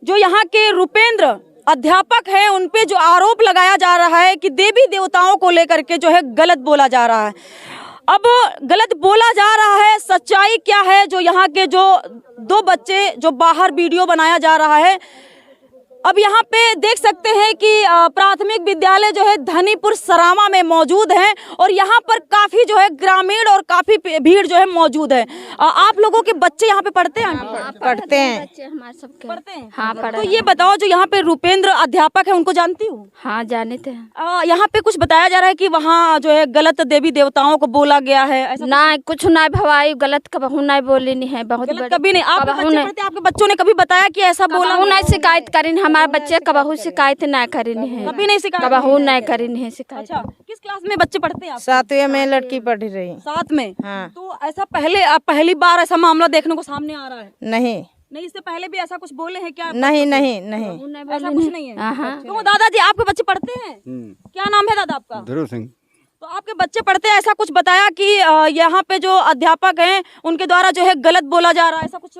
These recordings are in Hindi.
जो यहाँ के रुपेंद्र अध्यापक हैं उन पे जो आरोप लगाया जा रहा है कि देवी देवताओं को लेकर के जो है गलत बोला जा रहा है। अब गलत बोला जा रहा है, सच्चाई क्या है? जो यहाँ के जो 2 बच्चे जो बाहर वीडियो बनाया जा रहा है, अब यहाँ पे देख सकते हैं कि प्राथमिक विद्यालय जो है धनीपुर सरामा में मौजूद है और यहाँ पर काफी जो है ग्रामीण और काफी भीड़ जो है मौजूद है। आप लोगों के बच्चे यहाँ पे पढ़ते हैं? पढ़ते हैं, बच्चे हमारे सबके पढ़ते हैं। हाँ, तो ये बताओ, जो यहाँ पे रुपेंद्र अध्यापक है उनको जानती हूँ? हाँ, जानते हैं। यहाँ पे कुछ बताया जा रहा है कि वहाँ जो है गलत देवी देवताओं को बोला गया है, ऐसा ना कुछ ना भवाई गलत कबहू नहीं बोली नहीं है, बहुत कभी नहीं। आपके बच्चों ने कभी बताया कि ऐसा बोला? नहीं शिकायत करी, हमारे बच्चे कबहू शिकायत ना करी है, कभी नहीं शिकायत, कबहू नहीं करी है शिकायत। अच्छा, किस क्लास में बच्चे पढ़ते हैं? 7वीं में लड़की पढ़ रही। 7 में? हाँ। तो ऐसा पहली बार ऐसा मामला देखने को सामने आ रहा है? नहीं, इससे पहले भी ऐसा कुछ बोले हैं क्या? नहीं, ऐसा कुछ नहीं है। तो दादाजी, आपके बच्चे पढ़ते हैं? क्या नाम है दादा आपका? ध्रुव सिंह। तो आपके बच्चे पढ़ते हैं, ऐसा कुछ बताया कि यहाँ पे जो अध्यापक हैं उनके द्वारा जो है गलत बोला जा रहा है, ऐसा कुछ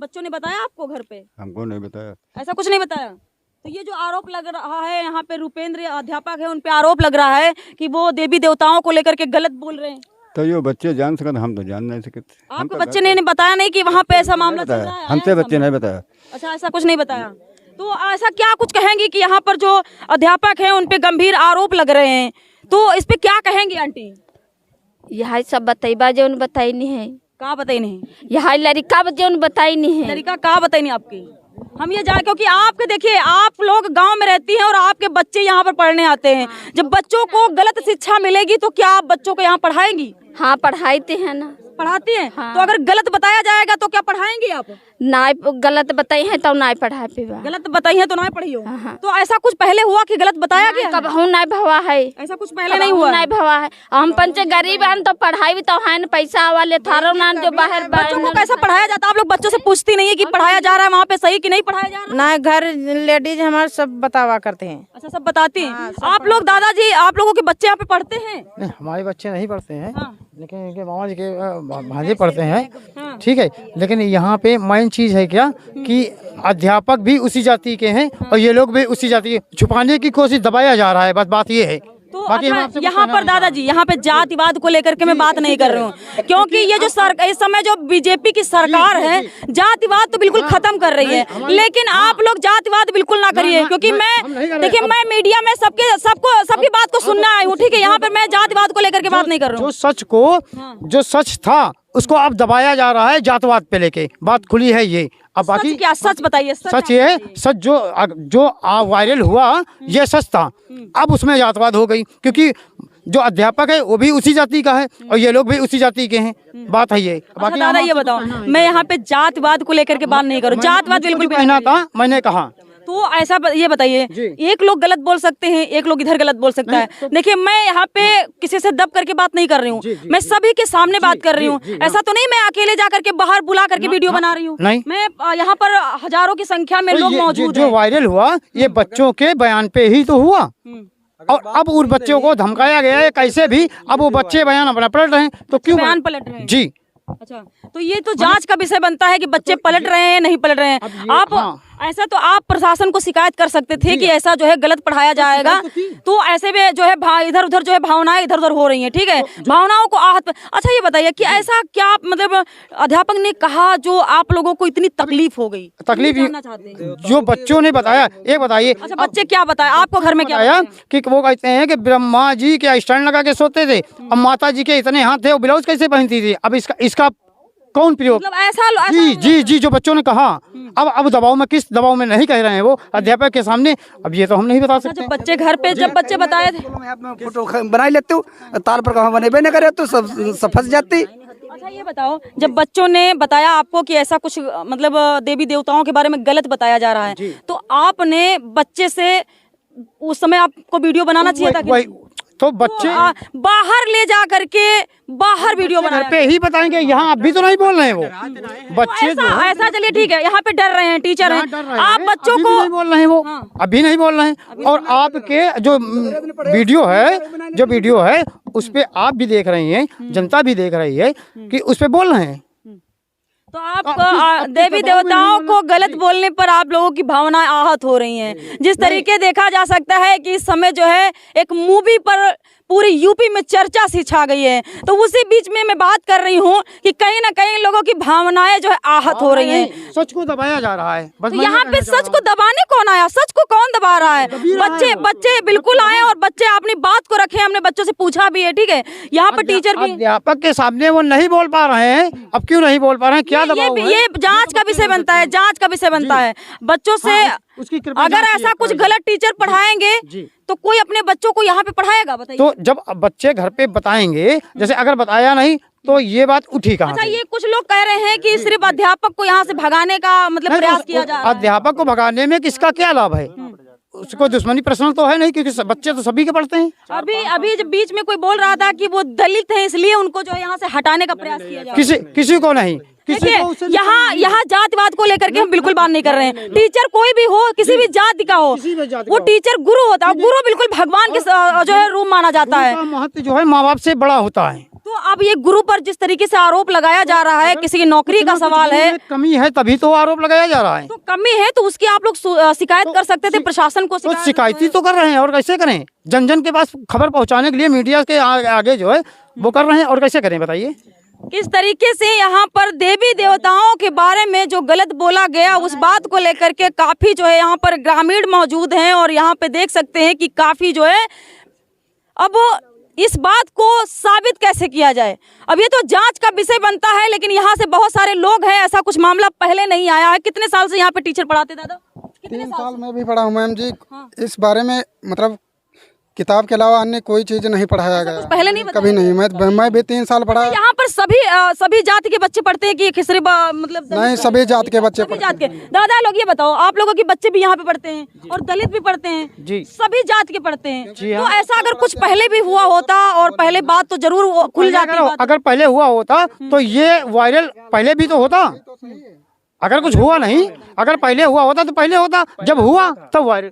बच्चों ने बताया आपको घर पे? हमको नहीं बताया। ऐसा कुछ नहीं बताया? तो ये जो आरोप लग रहा है यहाँ पे रुपेंद्र अध्यापक है उन पे आरोप लग रहा है कि वो देवी देवताओं को लेकर के गलत बोल रहे हैं। तो ये बच्चे जान सकते, हम तो जान नहीं सकते। आपके बच्चे ने बताया नहीं कि वहाँ पे ऐसा मामला चल रहा है? हमसे बच्चे नहीं बताया। अच्छा, ऐसा कुछ नहीं बताया। तो ऐसा क्या कुछ कहेंगी कि यहाँ पर जो अध्यापक हैं उन पे गंभीर आरोप लग रहे हैं, तो इस पे क्या कहेंगी आंटी? यही सब बताइबा जो बताई नहीं है। कहाँ बताई नहीं? यही लड़का जो बताई नहीं है। लड़का कहाँ बताई नहीं आपकी? हम ये जाए, क्योंकि आपके देखिए, आप लोग गांव में रहती हैं और आपके बच्चे यहाँ पर पढ़ने आते हैं। जब बच्चों को गलत शिक्षा मिलेगी तो क्या आप बच्चों को यहाँ पढ़ाएंगी? हाँ, पढ़ाते हैं ना। पढ़ाती हैं? हाँ। तो अगर गलत बताया जाएगा तो क्या पढ़ाएंगे आप? ना गलत बताई है तो ना पढ़ा पीवा। गलत बताई है तो ना पढ़ी हो? हाँ। तो ऐसा कुछ पहले हुआ कि गलत बताया गया? कबहू नहीं भवा है, ऐसा कुछ पहले नहीं हुआ? नहीं भवा है। हम पंच गरीब हैं तो पढ़ाई भी तो है न, पैसा वाले थारो ना जो बाहर। बच्चों को कैसा पढ़ाया जाता है? आप लोग बच्चों से पूछती नहीं है कि पढ़ाया जा रहा है वहाँ पे सही कि नहीं पढ़ाया जा रहा है? ना, घर लेडीज हमारे सब बतावा करते हैं। अच्छा, सब बताती हैं। आप लोग दादाजी, आप लोगों के बच्चे यहाँ पे पढ़ते हैं? नहीं, हमारे बच्चे नहीं पढ़ते हैं। हाँ। लेकिन इनके मामा जी के भांजे पढ़ते हैं। ठीक है, लेकिन यहाँ पे मेन चीज है क्या कि अध्यापक भी उसी जाति के हैं और ये लोग भी उसी जाति के। छुपाने की कोशिश दबाया जा रहा है, बस बात ये है। तो अच्छा, यहाँ पर दादाजी, यहाँ पे जातिवाद को लेकर के मैं बात नहीं कर रही हूँ, क्योंकि ये जो इस समय जो बीजेपी की सरकार है जातिवाद तो बिल्कुल खत्म कर रही है, लेकिन आप लोग जातिवाद बिल्कुल ना करिए, क्योंकि मैं देखिए, मैं मीडिया में सबकी बात को सुनना आई हूँ। ठीक है, यहाँ पर मैं जातिवाद को लेकर के बात नहीं कर रहा हूँ। जो सच था उसको अब दबाया जा रहा है जातवाद पे लेके। बात खुली है ये। अब बाकी क्या सच बताइए? सच ये है, सच जो वायरल हुआ ये सच था। अब उसमें जातवाद हो गई, क्योंकि जो अध्यापक है वो भी उसी जाति का है और ये लोग भी उसी जाति के हैं। बात है ये। बाकी दादा ये बताओ, मैं यहाँ पे जातिवाद को लेकर के बात नहीं करूँ, जातिवाद बिल्कुल कहना था, मैंने कहा। तो ऐसा ये बताइए, एक लोग गलत बोल सकते हैं, एक लोग इधर गलत बोल सकता है। देखिए, मैं यहाँ पे किसी से दब करके बात नहीं कर रही हूँ, मैं सभी के सामने बात कर रही हूँ। ऐसा तो नहीं मैं अकेले जा करके बाहर बुला करके वीडियो बना रही हूँ। मैं यहाँ पर हजारों की संख्या में लोग मौजूद हैं। जो वायरल हुआ ये बच्चों के बयान पे ही तो हुआ, और अब उन बच्चों को धमकाया गया है कैसे भी। अब वो बच्चे बयान अपना पलट रहे हैं, तो क्यों बयान पलट रहे हैं? जी। अच्छा, तो ये तो जांच का विषय बनता है कि बच्चे पलट रहे हैं नहीं पलट रहे हैं। आप ऐसा तो आप प्रशासन को शिकायत कर सकते थे कि ऐसा जो है गलत पढ़ाया जाएगा, तो ऐसे में जो है इधर उधर जो है भावनाएं इधर उधर हो रही हैं। ठीक है, भावनाओं को आहत। अच्छा, ये बताइए कि ऐसा क्या मतलब अध्यापक ने कहा जो आप लोगों को इतनी तकलीफ हो गई? तकलीफ जानना चाहते हैं जो बच्चों ने बताया, ये बताइए। अच्छा, बच्चे क्या बताया आपको? घर में क्या बताया कि वो कहते हैं कि ब्रह्मा जी के स्टैंड लगा के सोते थे और माता जी के इतने हाथ थे, वो ब्लाउज कैसे पहनती थी? अब इसका कौन प्रयोग? मतलब ऐसा जी, जो बच्चों ने कहा। अब दबाव में, किस दबाव में नहीं कह रहे हैं वो अध्यापक के सामने, अब ये तो हम नहीं बता सकते। जब बच्चे घर पे जब बच्चे बताए थे, फोटो बना लेते हो, तार पर कहाँ बने नहीं करे तो सब फंस जाती। अच्छा, ये बताओ, जब बच्चों ने बताया आपको कि ऐसा कुछ मतलब देवी देवताओं के बारे में गलत बताया जा रहा है, तो आपने बच्चे से उस समय आपको वीडियो बनाना चाहिए था? तो बच्चे बाहर ले जा करके बाहर वीडियो घर पे ही बताएंगे, यहाँ आप भी तो नहीं बोल रहे हैं। वो बच्चे ऐसा चलिए ठीक है, यहाँ पे डर रहे हैं, टीचर हैं, आप बच्चों को नहीं बोल रहे हैं, वो अभी नहीं बोल रहे हैं। और आपके जो वीडियो है उस पे आप भी देख रही हैं, जनता भी देख रही है कि उस पे बोल रहे हैं। तो आप देवी देवताओं को गलत बोलने पर आप लोगों की भावनाएं आहत हो रही हैं। जिस तरीके देखा जा सकता है कि इस समय जो है एक मूवी पर पूरी यूपी में चर्चा सी छा गई है, तो उसी बीच में मैं बात कर रही हूँ कि कहीं ना कहीं लोगों की भावनाएं जो है आहत हो रही हैं। सच को दबाया जा रहा है। बस तो मैं ये यहाँ कहना पे चाह सच को दबाने कौन आया? सच को कौन दबा रहा है? बच्चे बच्चे बिल्कुल आए और बच्चे अपनी बात को रखे। हमने बच्चों से पूछा भी है, ठीक है। यहाँ पर टीचर भी अध्यापक के सामने वो नहीं बोल पा रहे हैं। अब क्यों नहीं बोल पा रहे हैं? क्या दबाव है? ये जांच का विषय बनता है, जांच का विषय बनता है। बच्चों से उसकी कृपया अगर जांच ऐसा कुछ गलत टीचर पढ़ाएंगे तो कोई अपने बच्चों को यहाँ पे पढ़ाएगा? बताइए। तो जब बच्चे घर पे बताएंगे, जैसे अगर बताया नहीं तो ये बात उठी कहाँ अच्छा, से? ये कुछ लोग कह रहे हैं कि सिर्फ अध्यापक को यहाँ से भगाने का मतलब नहीं, प्रयास तो किया जा रहा है। अध्यापक को भगाने में किसका क्या लाभ है? उसको दुश्मनी पर्सनल तो है नहीं, क्योंकि बच्चे तो सभी के पढ़ते हैं। अभी जब बीच में कोई बोल रहा था कि वो दलित है इसलिए उनको जो है यहाँ से हटाने का प्रयास किया जा रहा है। किसी को नहीं, किसी को उससे देखिए, यहाँ जातिवाद को लेकर के हम बिल्कुल बात नहीं कर रहे हैं। टीचर कोई भी हो, किसी भी जाति का हो, वो टीचर गुरु होता है। गुरु बिल्कुल भगवान के जो है रूप माना जाता है। महत्व जो है माँ बाप से बड़ा होता है। तो अब ये गुरु पर जिस तरीके से आरोप लगाया जा रहा है, किसी की नौकरी का सवाल है, कमी है तभी तो आरोप लगाया जा रहा है। तो कमी है तो उसकी आप लोग शिकायत कर सकते थे प्रशासन को। तो शिकायती तो कर रहे हैं, और कैसे करें? जन जन के पास खबर पहुंचाने के लिए मीडिया के आगे जो है वो कर रहे हैं, और कैसे करें बताइए? किस तरीके से यहाँ पर देवी देवताओं के बारे में जो गलत बोला गया, उस बात को लेकर के काफी जो है यहाँ पर ग्रामीण मौजूद हैं, और यहाँ पे देख सकते हैं कि काफी जो है अब इस बात को साबित कैसे किया जाए। अब ये तो जांच का विषय बनता है, लेकिन यहाँ से बहुत सारे लोग हैं, ऐसा कुछ मामला पहले नहीं आया है। कितने साल से यहाँ पे टीचर पढ़ाते दादा? 3 साल मैं भी पढ़ा हूँ मैम जी। इस बारे में मतलब किताब के अलावा अन्य कोई चीज नहीं पढ़ाया गया, पहले नहीं बताया? कभी नहीं। मैं भी 3 साल पढ़ा। यहाँ पर सभी जाति के बच्चे पढ़ते हैं कि खिसरी मतलब नहीं, सभी जात के बच्चे सभी जात के। दादा लोग ये बताओ, आप लोगों के बच्चे भी यहाँ पे पढ़ते हैं और दलित भी पढ़ते हैं जी, सभी जात के पढ़ते हैं। तो ऐसा अगर कुछ पहले भी हुआ होता और पहले बात तो जरूर खुल जाती। अगर पहले हुआ होता तो ये वायरल पहले भी तो होता। अगर कुछ हुआ नहीं, अगर पहले हुआ होता तो पहले होता, जब हुआ तब वायरल।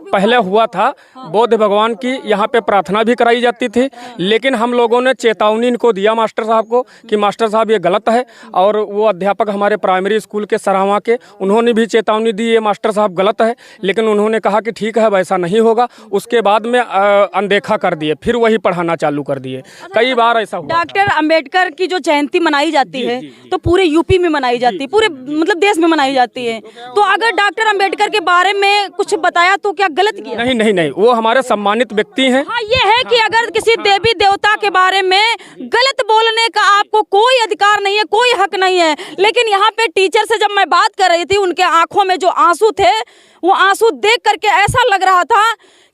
पहले हुआ था। बौद्ध भगवान की यहाँ पे प्रार्थना भी कराई जाती थी, लेकिन हम लोगों ने चेतावनी इनको दिया मास्टर साहब को कि मास्टर साहब ये गलत है। और वो अध्यापक हमारे प्राइमरी स्कूल के सरावां के, उन्होंने भी चेतावनी दी ये मास्टर साहब गलत है, लेकिन उन्होंने कहा कि ठीक है वैसा नहीं होगा। उसके बाद में अनदेखा कर दिए, फिर वही पढ़ाना चालू कर दिए। कई बार ऐसा हुआ। डॉक्टर अंबेडकर की जो जयंती मनाई जाती है तो पूरे यूपी में मनाई जाती है, पूरे मतलब देश में मनाई जाती है। तो अगर डॉक्टर अंबेडकर के बारे में कुछ बताया तो क्या गलत किया? नहीं, वो हमारे सम्मानित व्यक्ति हैं। हाँ, ये है कि अगर किसी देवी देवता के बारे में गलत बोलने का आपको कोई अधिकार नहीं है, कोई हक नहीं है। लेकिन यहाँ पे टीचर से जब मैं बात कर रही थी, उनके आंखों में जो आंसू थे, वो आंसू देख करके ऐसा लग रहा था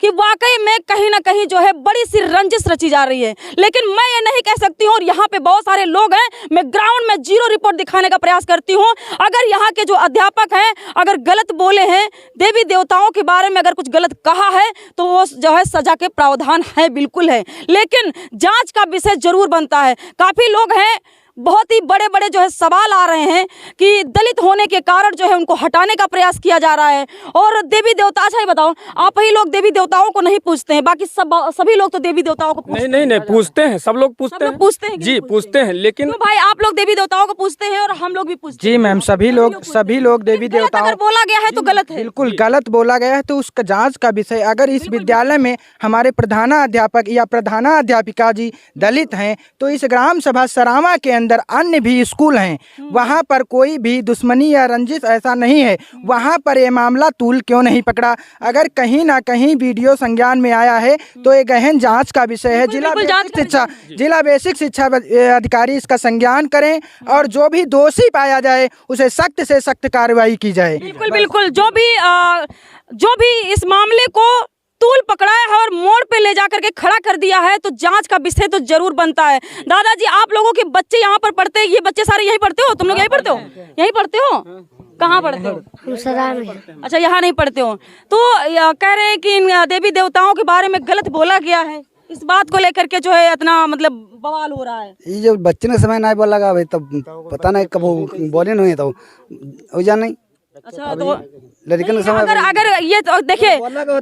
कि वाकई में कहीं ना कहीं जो है बड़ी सी रंजिश रची जा रही है। लेकिन मैं ये नहीं कह सकती हूँ, और यहाँ पे बहुत सारे लोग हैं, मैं ग्राउंड में जीरो रिपोर्ट दिखाने का प्रयास करती हूँ। अगर यहाँ के जो अध्यापक हैं अगर गलत बोले हैं, देवी देवताओं के बारे में अगर कुछ गलत कहा है, तो वो जो है सजा के प्रावधान है, बिल्कुल है। लेकिन जांच का विषय जरूर बनता है। काफी लोग हैं, बहुत ही बड़े बड़े जो है सवाल आ रहे हैं कि दलित होने के कारण जो है उनको हटाने का प्रयास किया जा रहा है। और देवी देवता, अच्छा ही बताओ, आप ही लोग देवी देवताओं को नहीं पूछते हैं, बाकी सभी लोग तो देवी देवताओं को पूछते हैं। नहीं, पूछते हैं, सब लोग पूछते हैं जी, पूछते हैं। लेकिन तो भाई आप लोग देवी देवताओं को पूछते हैं और हम लोग भी पूछते जी मैम, सभी लोग देवी देवताओं, अगर बोला गया है तो गलत है, बिल्कुल गलत बोला गया है तो उसका जांच का विषय। अगर इस विद्यालय में हमारे प्रधानाध्यापक या प्रधानाध्यापिका जी दलित हैं, तो इस ग्राम सभा सरावां के अंदर अन्य भी स्कूल हैं, वहाँ पर कोई भी दुश्मनी या रंजिश ऐसा नहीं है। वहाँ पर ये मामला तूल क्यों नहीं पकड़ा? अगर कहीं ना कहीं वीडियो संज्ञान में आया है तो ये गहन जांच का विषय है। जिला बेसिक शिक्षा अधिकारी इसका संज्ञान करें और जो भी दोषी पाया जाए उसे सख्त से सख्त कार्रवाई की जाए। बिल्कुल जो भी इस मामले को तूल पकड़ाया है और मोड़ पे ले जाकर के खड़ा कर दिया है, तो जांच का विषय तो जरूर बनता है। दादाजी, आप लोगों के बच्चे यहाँ पर पढ़ते हैं, ये बच्चे सारे यही पढ़ते हो? तुम लोग यही पढ़ते हो? यही पढ़ते हो? कहाँ पढ़ते हो? अच्छा, यहाँ नहीं पढ़ते हो। तो कह रहे हैं कि इन देवी देवताओं के बारे में गलत बोला गया है, इस बात को लेकर के जो है इतना मतलब बवाल हो रहा है। ये जो बच्चे ने समय नहीं बोला भाई, तब पता नहीं कब बोले नहीं तो हो जा नहीं। अच्छा तो लेकिन अगर ये तो देखिए,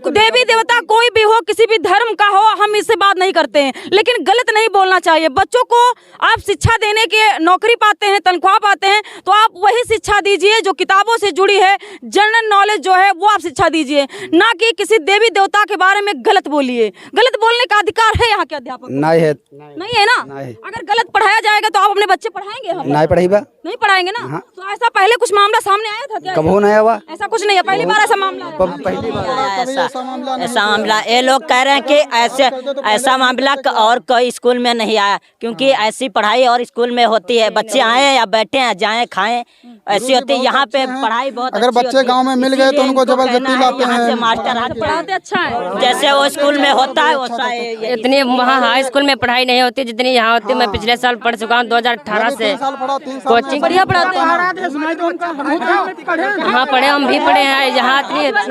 देवी देवता कोई भी हो, किसी भी धर्म का हो, हम इससे बात नहीं करते हैं, लेकिन गलत नहीं बोलना चाहिए। बच्चों को आप शिक्षा देने के नौकरी पाते हैं, तनख्वाह पाते हैं, तो आप वही शिक्षा दीजिए जो किताबों से जुड़ी है, जनरल नॉलेज जो है वो आप शिक्षा दीजिए, ना कि किसी देवी देवता के बारे में गलत बोलिए। गलत बोलने का अधिकार है यहाँ के अध्यापक नहीं है, नहीं है ना? अगर गलत पढ़ाया जाएगा तो आप अपने बच्चे पढ़ाएंगे? हम नहीं पढ़ेगा, नहीं पढ़ाएंगे ना। तो ऐसा पहले कुछ मामला सामने आया था क्या? कब हो नया हुआ, ऐसा कुछ नहीं है, पहली बार ऐसा मामला है। पहली बार ऐसा मामला ये लोग कह रहे हैं कि ऐसा मामला और कोई स्कूल में नहीं आया, क्योंकि ऐसी पढ़ाई और स्कूल में होती है। बच्चे आए या बैठे हैं, जाएं खाएं, ऐसी होती है। यहाँ पे पढ़ाई बहुत अगर बच्चे गांव में मिल गए तो उनको जबरदस्ती लाते हैं। मास्टर पढ़ाते अच्छा है, जैसे वो स्कूल में होता है वैसा है। इतनी वहाँ हाई स्कूल में पढ़ाई नहीं होती जितनी यहाँ होती है। मैं पिछले साल पढ़ चुका हूँ, 2018 से कोचिंग बढ़िया पढ़ाते हैं। हाँ पढ़े, हम भी पढ़े हैं यहाँ। यहाँ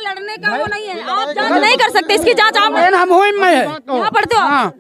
लड़ने का वो नहीं है, आप जांच नहीं कर सकते इसकी। जांच आप यहाँ पढ़ते हो आप?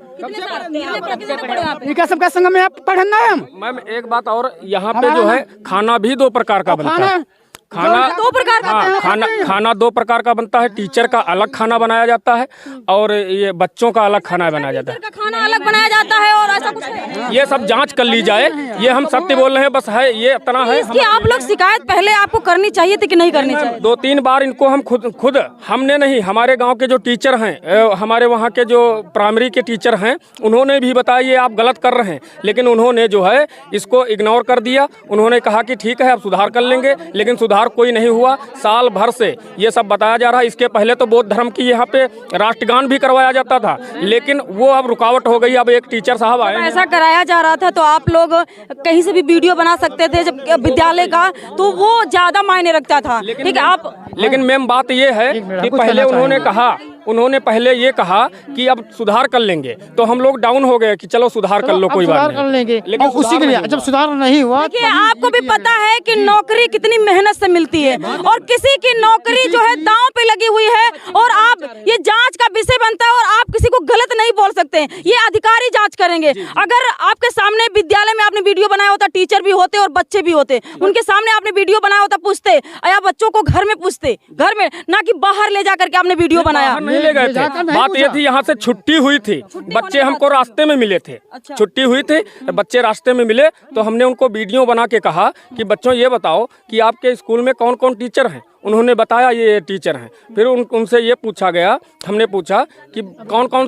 सबका संग में पढ़ना है। मैम एक बात और, यहाँ पे जो है खाना भी 2 प्रकार का बनता है। खाना 2 प्रकार का? हाँ, खाना 2 प्रकार का बनता है। टीचर का अलग खाना बनाया जाता है और ये बच्चों का अलग खाना बनाया जाता है। खाना अलग बनाया जाता है और ऐसा कुछ है? ये सब जांच कर ली जाए, ये हम सत्य बोल रहे हैं, बस है ये इतना है। इसकी आप लोग शिकायत पहले आपको करनी चाहिए थी कि नहीं करनी चाहिए? 2-3 बार इनको हम खुद हमने नहीं, हमारे गांव के जो टीचर हैं, हमारे वहाँ के जो प्राइमरी के टीचर हैं, उन्होंने भी बताया ये आप गलत कर रहे हैं, लेकिन उन्होंने जो है इसको इग्नोर कर दिया। उन्होंने कहा कि ठीक है अब सुधार कर लेंगे, लेकिन सुधार कोई नहीं हुआ। साल भर से ये सब बताया जा रहा है। इसके पहले तो बौद्ध धर्म की यहाँ पे राष्ट्रगान भी करवाया जाता था, लेकिन वो अब रुकावट हो गई। अब एक टीचर साहब आए, ऐसा कराया जा रहा था तो आप लोग कहीं से भी वीडियो बना सकते थे जब विद्यालय का, तो वो ज्यादा मायने रखता था। ठीक है आप, लेकिन मैम बात ये है कि पहले उन्होंने पहले ये कहा कि अब सुधार कर लेंगे, तो हम लोग डाउन हो गए कि चलो सुधार कर लो, कोई बात नहीं, लेंगे। लेकिन उसी के लिए जब सुधार नहीं हुआ, देखिए आपको भी पता है कि नौकरी कितनी मेहनत से मिलती है और किसी की नौकरी जो है दांव पे लगी हुई है, और आप ये जांच का विषय बनता है और आप किसी को गलत नहीं बोल सकते। ये अधिकारी जांच करेंगे। अगर आपके सामने विद्यालय में आपने वीडियो बनाया होता, टीचर भी होते और बच्चे भी होते, उनके सामने आपने वीडियो बनाया होता, पूछते या बच्चों को घर में पूछते, घर में, ना कि बाहर ले जाकर के आपने वीडियो बनाया। नहीं ले गए थे। बात ये थी, यहाँ से छुट्टी हुई थी, बच्चे हमको रास्ते में मिले थे। छुट्टी हुई थी, बच्चे रास्ते में मिले तो हमने उनको वीडियो बना के कहा कि बच्चों ये बताओ कि आपके स्कूल में कौन कौन टीचर हैं। उन्होंने बताया ये टीचर हैं। फिर उनसे ये पूछा गया, हमने पूछा कि कौन कौन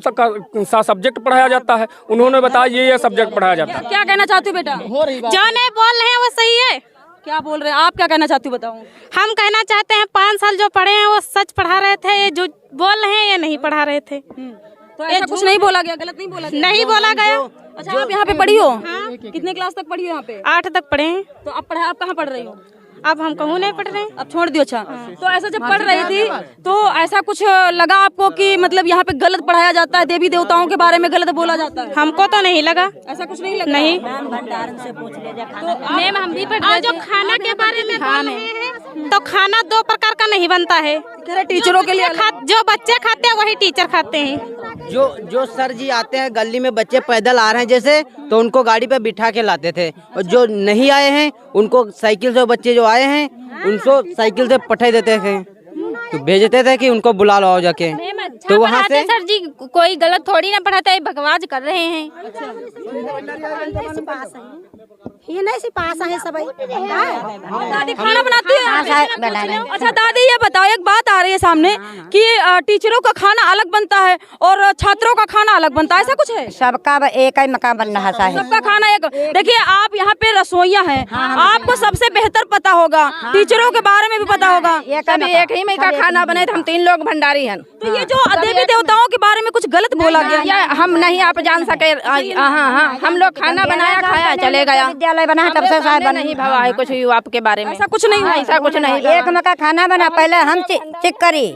सा सब्जेक्ट पढ़ाया जाता है। उन्होंने बताया ये सब्जेक्ट पढ़ाया जाता है। क्या कहना चाहती हो बेटा? जो नहीं बोल रहे हैं वो सही है। क्या बोल रहे हैं आप? क्या कहना चाहती हो बताओ? हम कहना चाहते हैं 5 साल जो पढ़े हैं वो सच पढ़ा रहे थे, ये जो बोल रहे हैं ये नहीं पढ़ा रहे थे। तो ऐसा कुछ नहीं बोला गया, गलत नहीं बोला गया? नहीं बोला गया। अच्छा आप यहाँ पे पढ़ी हो? कितने क्लास तक पढ़ी हो यहाँ पे? 8 तक पढ़े हैं। तो आप कहाँ पढ़ रही हो? अब हम कहूँ नहीं पढ़ रहे हैं। अब छोड़ दियो। अच्छा तो ऐसा जब पढ़ रही थी तो ऐसा कुछ लगा आपको कि मतलब यहाँ पे गलत पढ़ाया जाता है, देवी देवताओं के बारे में गलत बोला जाता है? हमको तो नहीं लगा, ऐसा कुछ नहीं लगा। नहीं भंडारण से पूछ लीजिए। तो मैम हम भी पढ़ रहे। जो खाना के बारे में बोल रहे हैं, तो खाना 2 प्रकार का नहीं बनता है। टीचरों के लिए जो बच्चे खाते हैं वही टीचर खाते हैं। जो सर जी आते हैं, गली में बच्चे पैदल आ रहे हैं जैसे, तो उनको गाड़ी पे बिठा के लाते थे, और जो नहीं आए हैं उनको साइकिल से, बच्चे जो आए हैं उनको साइकिल से पठा देते थे, तो भेजते थे कि उनको बुला लो जाके। तो वहाँ से सर जी कोई गलत थोड़ी ना पढ़ाता है, बकवास कर रहे हैं। ये नहीं से पास है सब। दादी खाना बनाती है? अच्छा दादी ये बताओ, एक बात आ रही है सामने कि टीचरों का खाना अलग बनता है और छात्रों का खाना अलग बनता है, ऐसा कुछ है? सबका एक ही मकान बन रहा है, सबका खाना एक। देखिए आप यहाँ पे रसोइया हैं, आपको सबसे बेहतर पता होगा, टीचरों के बारे में भी पता होगा। एक ही में का खाना बने, तो हम 3 लोग भंडारी हैं। तो ये जो देवी देवताओं के बारे में कुछ गलत बोला गया, हम नहीं आप जान सके। हाँ, हम लोग खाना बनाया, खाया, चले गया। विद्यालय बना तब से शायद नहीं भवा है कुछ आपके बारे में। ऐसा कुछ नहीं हुआ? ऐसा कुछ नहीं। एक में का खाना बना, पहले हम चेक करी,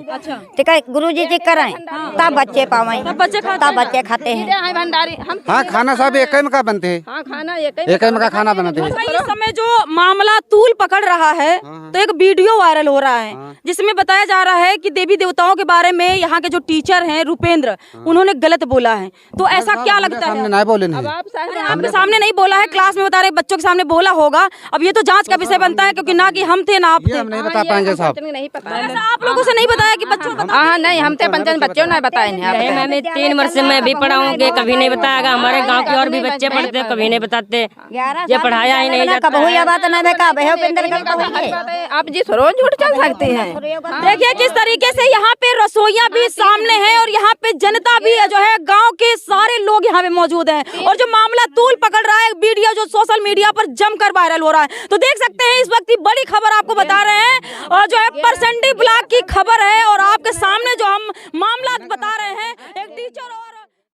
ठीक है, गुरुजी चेक कराएं, तब बच्चे पावे, तब बच्चे खाते हैं। भंडारी हम। हाँ खाना सब एक में का बनते हैं। हाँ खाना एक में का खाना बनाते हैं। इस समय जो मामला तूल पकड़ रहा है तो एक वीडियो वायरल हो रहा है जिसमें बताया जा रहा है कि देवी देवताओं के बारे में यहाँ के जो टीचर हैं रुपेंद्र, उन्होंने गलत बोला है, तो ऐसा क्या लगता है? नहीं बोले नहीं। आपके सामने नहीं बोला है, क्लास में बता रहे बच्चों के सामने बोला होगा। अब ये तो जांच का विषय बनता है, क्योंकि ना कि हम थे ना आप थे। हम नहीं बता पाएंगे साहब। ऐसा आप लोगों से नहीं बताया कि बच्चों को? हाँ नहीं, हम थे पंचायत बच्चों ने बताए नहीं। मैंने 3 वर्ष से मैं भी पढ़ाऊंगी, कभी नहीं बताया। हमारे गांव के और भी बच्चे पढ़ते हैं, कभी नहीं बताते। ये पढ़ाया ही नहीं जाता। आप जी रोज झूठ चल सकते हैं। देखिए किस तरीके से यहाँ पे रसोइयाँ भी सामने हैं और यहाँ पे जनता भी जो है, गांव के सारे लोग यहाँ पे मौजूद हैं। और जो मामला तूल पकड़ रहा है, वीडियो जो सोशल मीडिया पर जमकर वायरल हो रहा है, तो देख सकते हैं इस वक्त की बड़ी खबर आपको बता रहे हैं, और जो है परसंडी ब्लॉक की खबर है, और आपके सामने जो हम मामला बता रहे हैं।